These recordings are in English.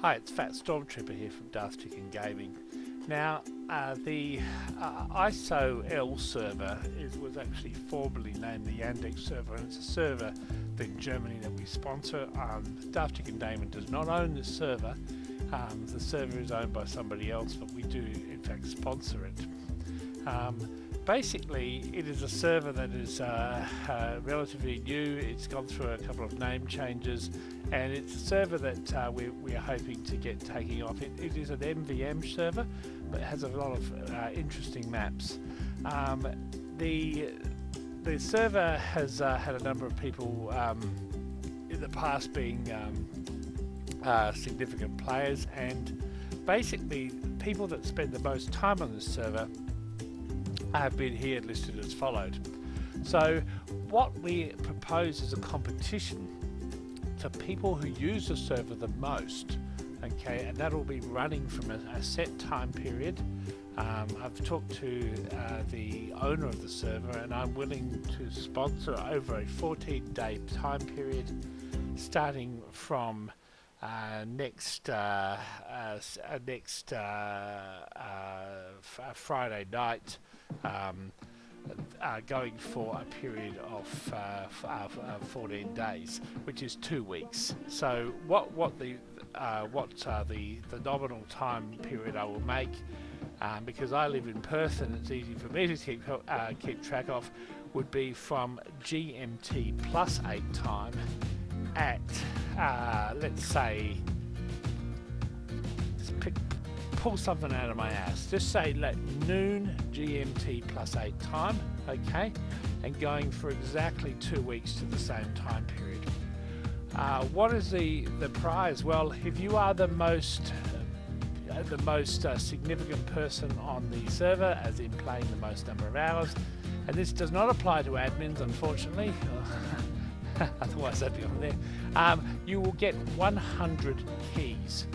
Hi, it's Fat Stormtrooper here from Darth Chicken Gaming. Now, the IsoL server was actually formerly named the Yandex server, and it's a server in Germany that we sponsor. Darth Chicken Gaming does not own this server. The server is owned by somebody else, but we do in fact sponsor it. Basically, it is a server that is relatively new. It's gone through a couple of name changes, and it's a server that we are hoping to get taking off. It is an MvM server, but it has a lot of interesting maps. The server has had a number of people in the past being significant players, and basically people that spend the most time on this server have been here listed as followed. So what we propose is a competition to people who use the server the most, okay, and that will be running from a set time period. I've talked to the owner of the server, and I'm willing to sponsor over a 14-day time period starting from next Friday night, going for a period of 14 days, which is 2 weeks. So what the nominal time period I will make, because I live in Perth and it's easy for me to keep track of, would be from GMT +8 time at let's say, pull something out of my ass, just say like noon GMT +8 time, okay, and going for exactly 2 weeks to the same time period. What is the prize? Well, if you are the most significant person on the server, as in playing the most number of hours, and this does not apply to admins, unfortunately. Otherwise they'd be on there. You will get 100 keys.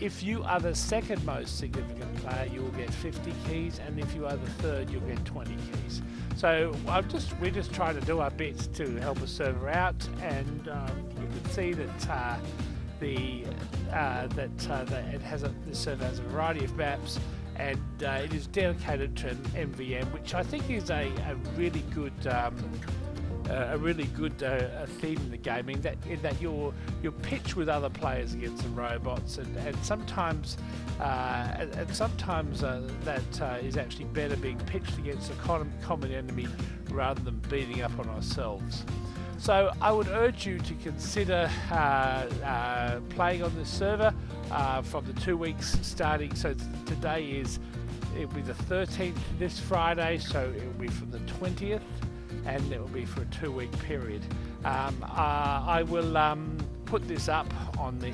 If you are the second most significant player, you will get 50 keys, and if you are the third, you'll get 20 keys. So we're just trying to do our bits to help a server out, and you can see that the server has a variety of maps, and it is dedicated to an MvM, which I think is a really good theme in the gaming, that you're pitched with other players against some robots, and sometimes that is actually better being pitched against a common enemy rather than beating up on ourselves. So I would urge you to consider playing on this server from the 2 weeks starting. So today it'll be the 13th this Friday, so it will be from the 20th. And it will be for a 2-week period. I will put this up on the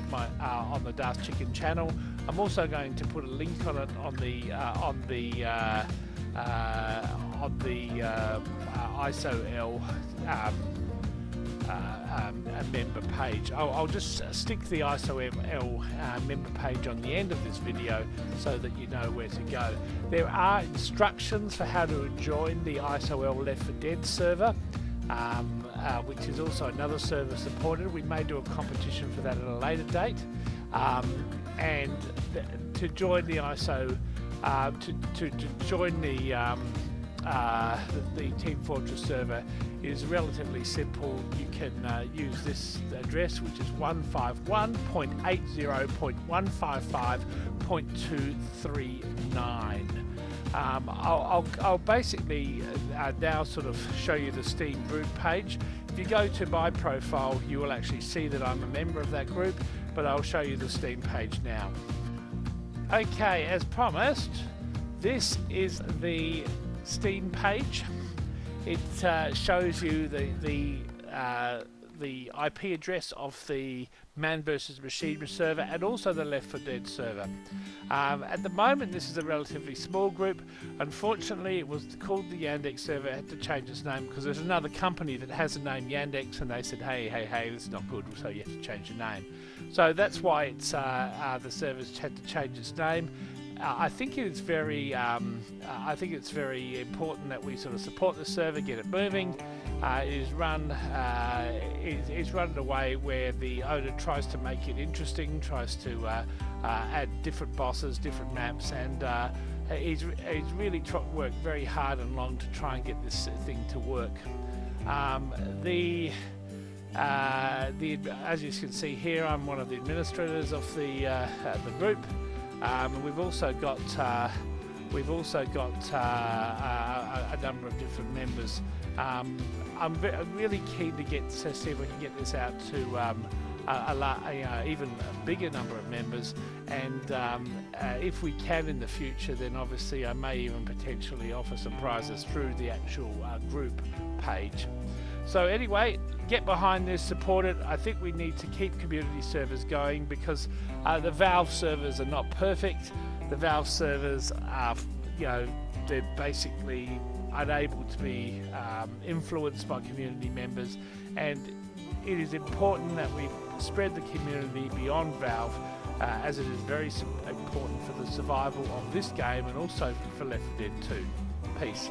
Darth Chicken channel. I'm also going to put a link on it on the IsoL member page. I'll just stick the IsoL member page on the end of this video so that you know where to go. There are instructions for how to join the IsoL Left 4 Dead server, which is also another server supported. We may do a competition for that at a later date, and to join the to join the Team Fortress server is relatively simple. You can use this address, which is 151.80.155.239. I'll basically now sort of show you the Steam group page. If you go to my profile, you will actually see that I'm a member of that group, but I'll show you the Steam page now. Okay, as promised, this is the Steam page. It shows you the IP address of the Man vs Machine server, and also the Left 4 Dead server. At the moment, this is a relatively small group. Unfortunately, it was called the Yandex server. It had to change its name because there's another company that has the name Yandex, and they said, hey, this is not good, so you have to change the name. So that's why it's the server's had to change its name. I think it's very important that we sort of support the server, get it moving. It is run in a way where the owner tries to make it interesting, tries to add different bosses, different maps, and he's really worked very hard and long to try and get this thing to work. As you can see here, I'm one of the administrators of the group. We've also got a number of different members. I'm really keen to see if we can get this out to even a bigger number of members, and if we can in the future, then obviously I may even potentially offer some prizes through the actual group page. So anyway, get behind this, support it. I think we need to keep community servers going, because the Valve servers are not perfect. The Valve servers are, they're basically unable to be influenced by community members, and it is important that we spread the community beyond Valve, as it is very important for the survival of this game and also for Left 4 Dead 2. Peace.